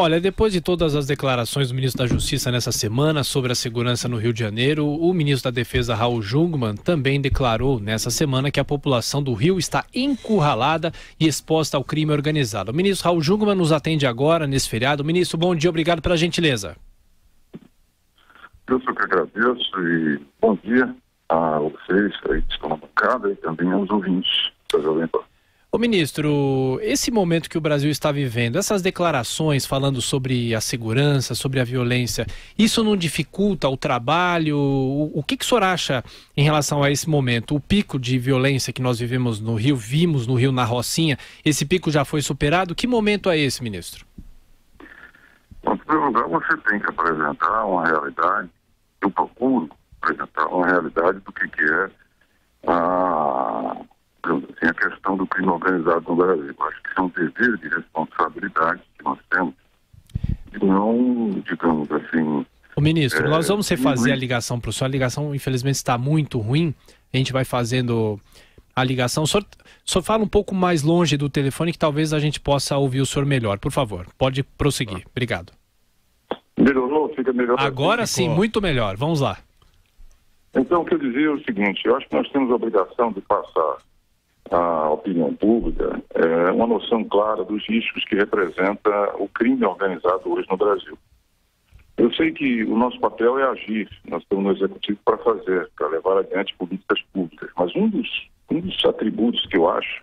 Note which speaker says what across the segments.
Speaker 1: Olha, depois de todas as declarações do ministro da Justiça nessa semana sobre a segurança no Rio de Janeiro, o ministro da Defesa, Raul Jungmann, também declarou nessa semana que a população do Rio está encurralada e exposta ao crime organizado. O ministro Raul Jungmann nos atende agora, nesse feriado. Ministro, bom dia, obrigado pela gentileza.
Speaker 2: Eu sou que agradeço e bom dia a vocês aí que estão na bancada e também aos ouvintes da Jovem Pan.
Speaker 1: Ô ministro, esse momento que o Brasil está vivendo, essas declarações falando sobre a segurança, sobre a violência, isso não dificulta o trabalho? O que o senhor acha em relação a esse momento? O pico de violência que nós vivemos no Rio, vimos no Rio, na Rocinha, esse pico já foi superado? Que momento é esse, ministro?
Speaker 2: Bom, em primeiro lugar, você tem que apresentar uma realidade, eu procuro apresentar uma realidade do que é a questão do crime organizado no Brasil. Acho que são deveres de responsabilidade que nós temos e não, digamos assim...
Speaker 1: Ô ministro, nós vamos refazer a ligação para o senhor. A ligação, infelizmente, está muito ruim. A gente vai fazendo a ligação. O senhor fala um pouco mais longe do telefone que talvez a gente possa ouvir o senhor melhor. Por favor, pode prosseguir. Obrigado.
Speaker 2: Melhorou? Fica melhor?
Speaker 1: Agora sim, muito melhor. Vamos lá.
Speaker 2: Então, o que eu dizia é o seguinte, eu acho que nós temos a obrigação de passar à opinião pública uma noção clara dos riscos que representa o crime organizado hoje no Brasil. Eu sei que o nosso papel é agir, nós estamos no Executivo para fazer, para levar adiante políticas públicas, mas um dos atributos que eu acho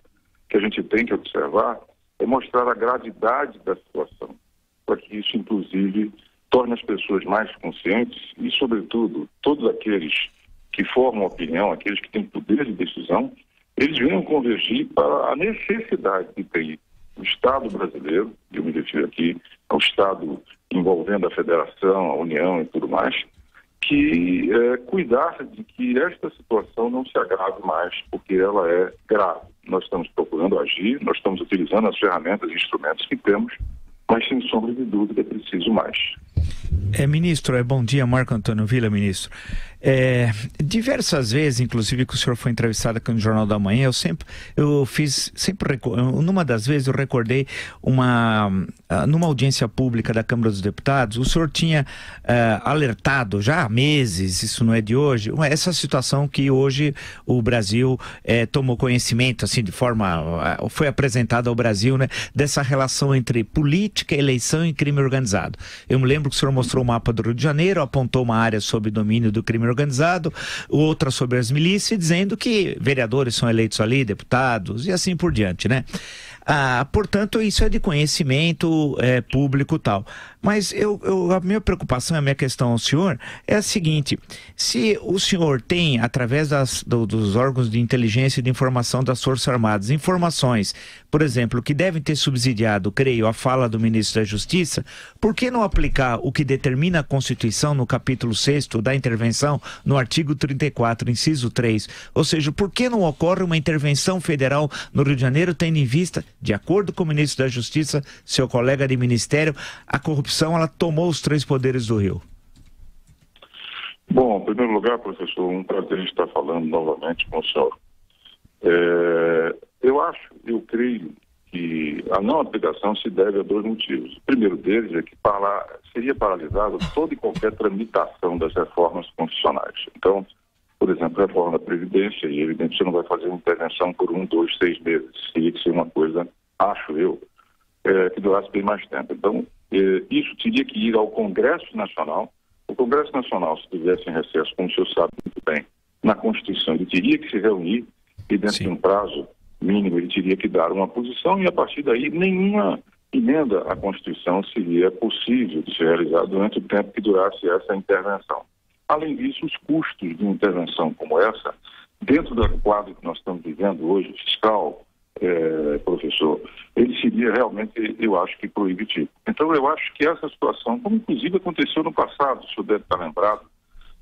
Speaker 2: que a gente tem que observar é mostrar a gravidade da situação, para que isso, inclusive, torne as pessoas mais conscientes e, sobretudo, todos aqueles que formam opinião, aqueles que têm poder de decisão, eles venham convergir para a necessidade de ter o Estado brasileiro, eu me refiro aqui ao Estado envolvendo a Federação, a União e tudo mais, que cuidar de que esta situação não se agrave mais, porque ela é grave. Nós estamos procurando agir, nós estamos utilizando as ferramentas e instrumentos que temos, mas sem sombra de dúvida é preciso mais.
Speaker 3: Ministro, bom dia, Marco Antônio Villa, ministro. Diversas vezes, inclusive que o senhor foi entrevistado aqui no Jornal da Manhã, numa das vezes eu recordei numa audiência pública da Câmara dos Deputados, o senhor tinha alertado já há meses, isso não é de hoje, essa situação que hoje o Brasil tomou conhecimento, assim, de forma, foi apresentada ao Brasil, né, dessa relação entre política, eleição e crime organizado. Eu me lembro que o senhor mostrou o mapa do Rio de Janeiro, apontou uma área sob domínio do crime organizado, outra sobre as milícias, dizendo que vereadores são eleitos ali, deputados e assim por diante, né? Portanto, isso é de conhecimento público e tal. Mas a minha preocupação, a minha questão ao senhor é a seguinte: se o senhor tem, através dos órgãos de inteligência e de informação das Forças Armadas, informações, por exemplo, que devem ter subsidiado, creio, a fala do ministro da Justiça, por que não aplicar o que determina a Constituição no capítulo 6º da intervenção, no artigo 34, inciso 3? Ou seja, por que não ocorre uma intervenção federal no Rio de Janeiro, tendo em vista, de acordo com o ministro da Justiça, seu colega de ministério, a corrupção ela tomou os 3 poderes do Rio?
Speaker 2: Bom, em primeiro lugar, professor, um prazer estar falando novamente com o senhor. Eu creio que a não aplicação se deve a 2 motivos. O primeiro deles é que seria paralisado toda e qualquer tramitação das reformas constitucionais. Então, por exemplo, a reforma da Previdência, e evidentemente você não vai fazer uma intervenção por 1, 2, 6 meses. Teria que ser uma coisa, acho eu, que durasse bem mais tempo. Então, isso teria que ir ao Congresso Nacional. O Congresso Nacional, se estivesse em recesso, como o senhor sabe muito bem, na Constituição, ele teria que se reunir e dentro de um prazo mínimo ele teria que dar uma posição e a partir daí nenhuma emenda à Constituição seria possível de ser realizada durante o tempo que durasse essa intervenção. Além disso, os custos de uma intervenção como essa, dentro do quadro que nós estamos vivendo hoje, fiscal, professor, ele seria realmente, eu acho que proibitivo. Então eu acho que essa situação, como inclusive aconteceu no passado, o senhor deve estar lembrado,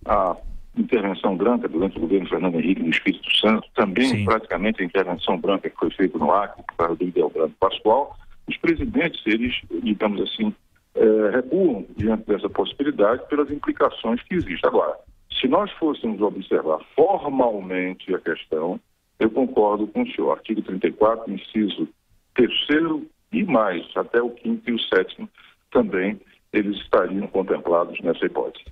Speaker 2: a intervenção branca durante o governo Fernando Henrique no Espírito Santo, também praticamente a intervenção branca que foi feita no Acre, para o Delbrando Pascoal, os presidentes, eles, digamos assim, recuam diante dessa possibilidade pelas implicações que existem. Agora, se nós fôssemos observar formalmente a questão, eu concordo com o senhor. Artigo 34, inciso 3º e mais, até o 5º e o 7º, também eles estariam contemplados nessa hipótese.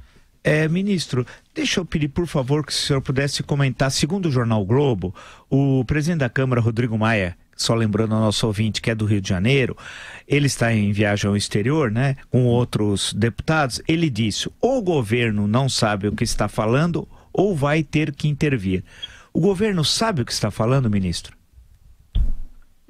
Speaker 3: Ministro, deixa eu pedir, por favor, que o senhor pudesse comentar. Segundo o jornal o Globo, o presidente da Câmara, Rodrigo Maia, só lembrando ao nosso ouvinte que é do Rio de Janeiro, ele está em viagem ao exterior, né, com outros deputados. Ele disse: ou o governo não sabe o que está falando, ou vai ter que intervir. O governo sabe o que está falando, ministro?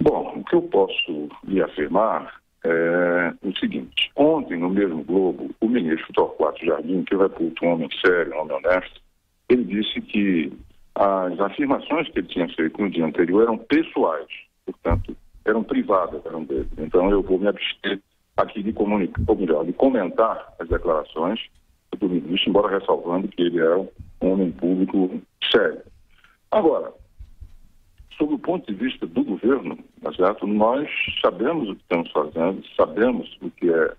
Speaker 2: Bom, o que eu posso lhe afirmar é o seguinte: ontem, no mesmo Globo, o ministro Torquato Jardim, que reputa um homem sério, um homem honesto, ele disse que as afirmações que ele tinha feito no dia anterior eram pessoais, portanto, eram privadas, eram dele. Então, eu vou me abster aqui de comentar as declarações do ministro, embora ressalvando que ele é um homem público sério. Agora, sob o ponto de vista do governo, certo? Nós sabemos o que estamos fazendo, sabemos o que é,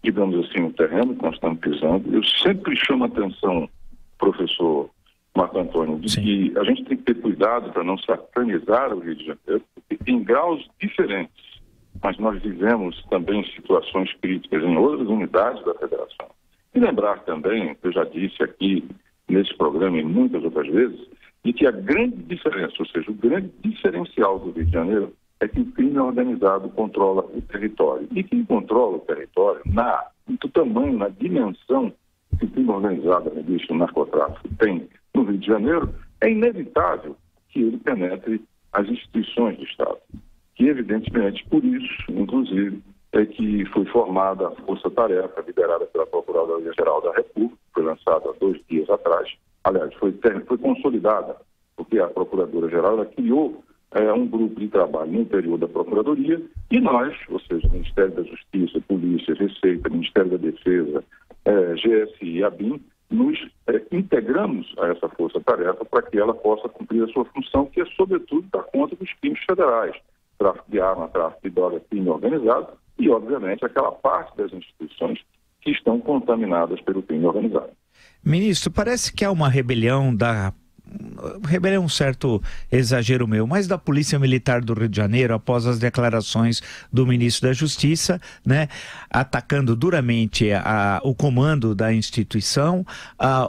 Speaker 2: digamos assim, o terreno que nós estamos pisando. Eu sempre chamo a atenção, professor Marco Antônio, de que a gente tem que ter cuidado para não satanizar o Rio de Janeiro, porque em graus diferentes, mas nós vivemos também situações críticas em outras unidades da federação. E lembrar também, eu já disse aqui nesse programa e muitas outras vezes, de que a grande diferença, ou seja, o grande diferencial do Rio de Janeiro é que o crime organizado controla o território. E quem controla o território, no tamanho, na dimensão que o crime organizado, o narcotráfico tem no Rio de Janeiro, é inevitável que ele penetre as instituições do Estado. Que, evidentemente, por isso, inclusive, é que foi formada a Força-Tarefa, liderada pela Procuradoria-Geral da República, foi lançada há 2 dias atrás. Aliás, foi consolidada, porque a Procuradora-Geral ela criou um grupo de trabalho no interior da Procuradoria e nós, ou seja, Ministério da Justiça, Polícia, Receita, Ministério da Defesa, GSI e ABIN, nos integramos a essa força-tarefa para que ela possa cumprir a sua função, que é, sobretudo, dar conta dos crimes federais, tráfico de arma, tráfico de droga, crime organizado e, obviamente, aquela parte das instituições que estão contaminadas pelo crime organizado.
Speaker 3: Ministro, parece que há uma rebelião é um certo exagero meu, mas da Polícia Militar do Rio de Janeiro, após as declarações do ministro da Justiça, né, atacando duramente o comando da instituição,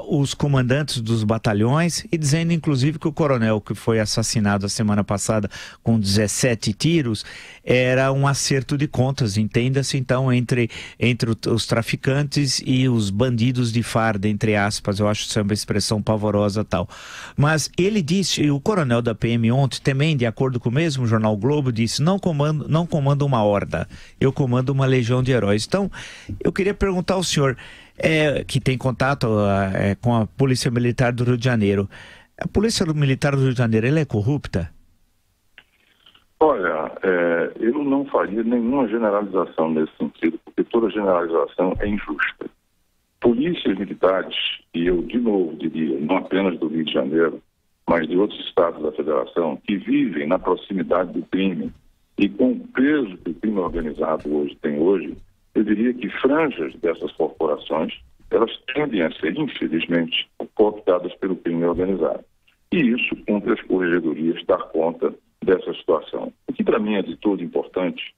Speaker 3: os comandantes dos batalhões e dizendo inclusive que o coronel que foi assassinado a semana passada com 17 tiros era um acerto de contas, entenda-se então, entre os traficantes e os bandidos de farda, entre aspas. Eu acho isso uma expressão pavorosa tal. Mas ele disse, o coronel da PM ontem, também de acordo com o mesmo jornal Globo, disse: não comando uma horda, eu comando uma legião de heróis. Então, eu queria perguntar ao senhor, que tem contato com a Polícia Militar do Rio de Janeiro, a Polícia Militar do Rio de Janeiro, ela é corrupta?
Speaker 2: Olha, eu não faria nenhuma generalização nesse sentido, porque toda generalização é injusta. Polícias militares, e eu de novo diria, não apenas do Rio de Janeiro, mas de outros estados da federação, que vivem na proximidade do crime e com o peso que o crime organizado tem hoje, eu diria que franjas dessas corporações, elas tendem a ser, infelizmente, cooptadas pelo crime organizado. E isso cumpre as corregedorias dar conta dessa situação. O que para mim é de todo importante,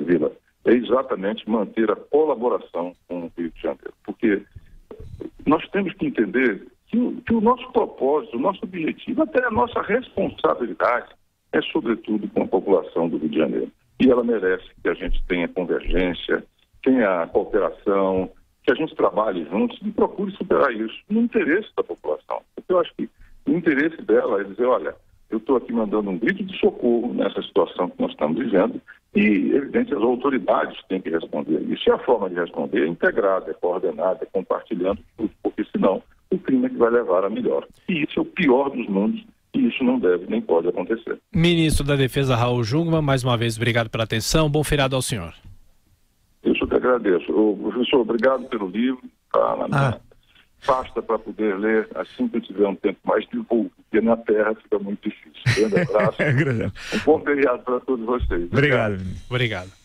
Speaker 2: Vila, é exatamente manter a colaboração com o Rio de Janeiro. Porque nós temos que entender que o nosso propósito, o nosso objetivo, até a nossa responsabilidade é, sobretudo, com a população do Rio de Janeiro. E ela merece que a gente tenha convergência, tenha cooperação, que a gente trabalhe juntos e procure superar isso no interesse da população. Porque eu acho que o interesse dela é dizer: olha, eu estou aqui mandando um grito de socorro nessa situação que nós estamos vivendo e, evidente, as autoridades têm que responder. Isso é a forma de responder, é integrada, é coordenada, é compartilhando tudo, porque senão o crime é que vai levar a melhor. E isso é o pior dos mundos e isso não deve nem pode acontecer. Ministro da Defesa Raul Jungmann, mais uma vez, obrigado pela atenção, bom feriado ao senhor. Eu só te agradeço. Professor, obrigado pelo livro, tá na minha pasta para poder ler assim que eu tiver um tempo mais de voo, porque na terra fica muito difícil. Grande abraço. Um bom feriado para todos vocês.
Speaker 3: Obrigado.
Speaker 1: Obrigado.